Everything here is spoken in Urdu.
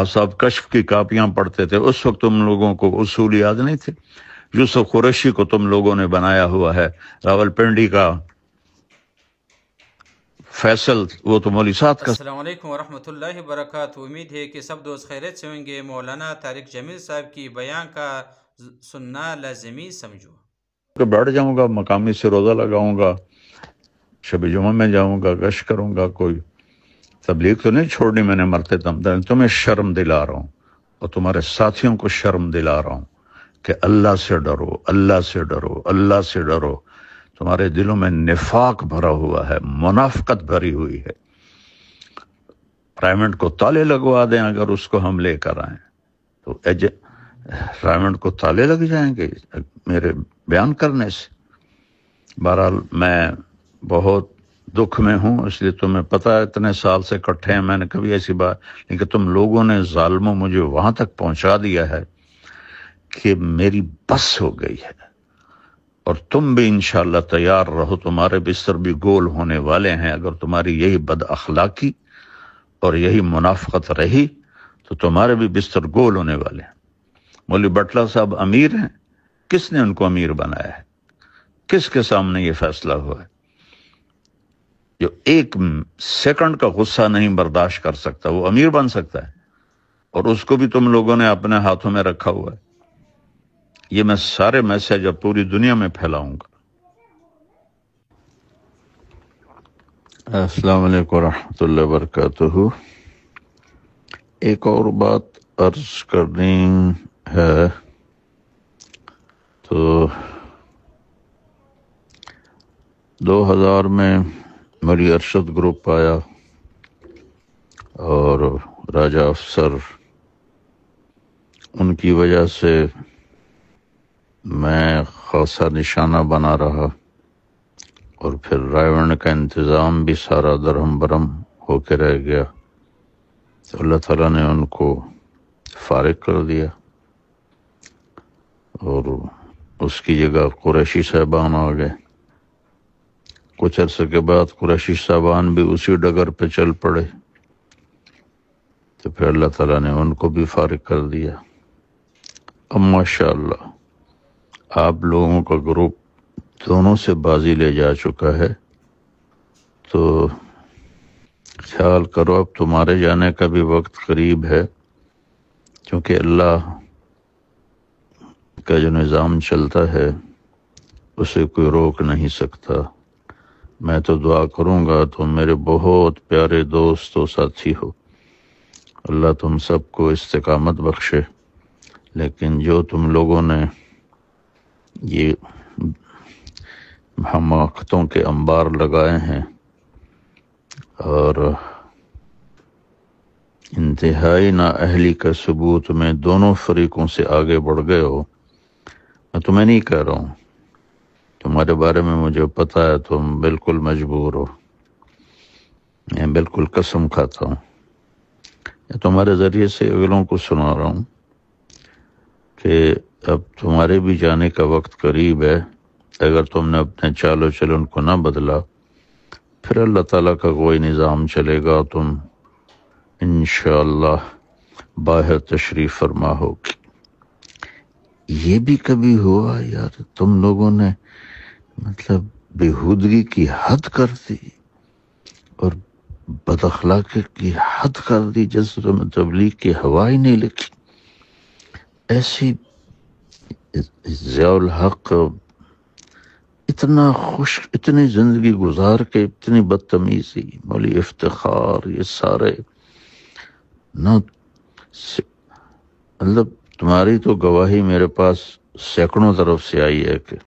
صاحب کشف کی کاپیاں پڑھتے تھے، اس وقت تم لوگوں کو اصول یاد نہیں تھے؟ یوسف قریشی کو تم لوگوں نے بنایا ہوا ہے، راولپنڈی کا فیصل وہ تو مولوی صاحب کا۔ السلام علیکم ورحمۃ اللہ وبرکاتہ۔ امید ہے کہ سب دوست خیریت سے ہوں گے۔ مولانا طارق جمیل صاحب کی بیان کا سننا لازمی سمجھو۔ کہ بیٹھ جاؤں گا، مقامی سے روزہ لگاؤں گا، شب جمعہ میں جاؤں گا، گشت کروں گا، کوئی تبلیغ تو نہیں چھوڑنی میں نے مرتے دم تک۔ تمہیں شرم دلا رہا ہوں اور تمہارے ساتھیوں کو شرم دلا رہا ہوں کہ اللہ سے ڈرو، اللہ سے ڈرو، اللہ سے ڈرو۔ تمہارے دلوں میں نفاق بھرا ہوا ہے، منافقت بھری ہوئی ہے۔ رائمنڈ کو تالے لگوا دیں اگر اس کو ہم لے کر آئیں تو رائمنڈ کو تالے لگ جائیں گے میرے بیان کرنے سے۔ بہرحال میں بہت دکھ میں ہوں، اس لیے تمہیں پتہ ہے اتنے سال سے کٹھے ہیں، میں نے کبھی ایسی بات، لیکن تم لوگوں نے ظالموں مجھے وہاں تک پہنچا دیا ہے کہ میری بس ہو گئی ہے۔ اور تم بھی انشاءاللہ تیار رہو، تمہارے بستر بھی گول ہونے والے ہیں۔ اگر تمہاری یہی بد اخلاقی اور یہی منافقت رہی تو تمہارے بھی بستر گول ہونے والے ہیں۔ مولوی بٹلہ صاحب امیر ہیں، کس نے ان کو امیر بنایا ہے؟ کس کے سامنے یہ فیصلہ ہوا ہے؟ جو ایک سیکنڈ کا غصہ نہیں برداشت کر سکتا وہ امیر بن سکتا ہے؟ اور اس کو بھی تم لوگوں نے اپنے ہاتھوں میں رکھا ہوا ہے۔ یہ میں سارے میسج اب پوری دنیا میں پھیلاؤں گا۔ السلام علیکم ورحمۃ اللہ وبرکاتہ۔ ایک اور بات عرض کرنی ہے، تو 2000 میں مری ارشد گروپ آیا اور راجہ افسر، ان کی وجہ سے میں خاصا نشانہ بنا رہا، اور پھر رائے کا انتظام بھی سارا درہم برہم ہو کے رہ گیا، تو اللہ تعالیٰ نے ان کو فارغ کر دیا، اور اس کی جگہ قریشی صاحبان آ گئے۔ کچھ عرصے کے بعد قریشی صاحبان بھی اسی ڈگر پہ چل پڑے، تو پھر اللہ تعالیٰ نے ان کو بھی فارغ کر دیا۔ اب ماشاءاللہ آپ لوگوں کا گروپ دونوں سے بازی لے جا چکا ہے، تو خیال کرو اب تمہارے جانے کا بھی وقت قریب ہے، کیونکہ اللہ کا جو نظام چلتا ہے اسے کوئی روک نہیں سکتا۔ میں تو دعا کروں گا، تم میرے بہت پیارے دوست و ساتھی ہو، اللہ تم سب کو استقامت بخشے، لیکن جو تم لوگوں نے یہ حماقتوں کے انبار لگائے ہیں اور انتہائی نااہلی کا ثبوت میں دونوں فریقوں سے آگے بڑھ گئے ہو، میں تمہیں نہیں کہہ رہا ہوں، تمہارے بارے میں مجھے پتا ہے، تم بالکل مجبور ہو، میں بالکل قسم کھاتا ہوں، تمہارے ذریعے سے اگلوں کو سنا رہا ہوں کہ اب تمہارے بھی جانے کا وقت قریب ہے۔ اگر تم نے اپنے چال و چلن کو نہ بدلا، پھر اللہ تعالیٰ کا کوئی نظام چلے گا، تم انشاءاللہ باہر تشریف فرما ہوگی۔ یہ بھی کبھی ہوا یار تم لوگوں نے مطلب بےہودگی کی حد کر دی اور بد اخلاقی کی حد کر دی، جس میں تبلیغ کی ہوا ہی نہیں لگی؟ ایسی ضیاء الحق اتنا خوش، اتنی زندگی گزار کے اتنی بدتمیزی، مولوی افتخار، یہ سارے نہ مطلب تمہاری تو گواہی میرے پاس سینکڑوں طرف سے آئی ہے کہ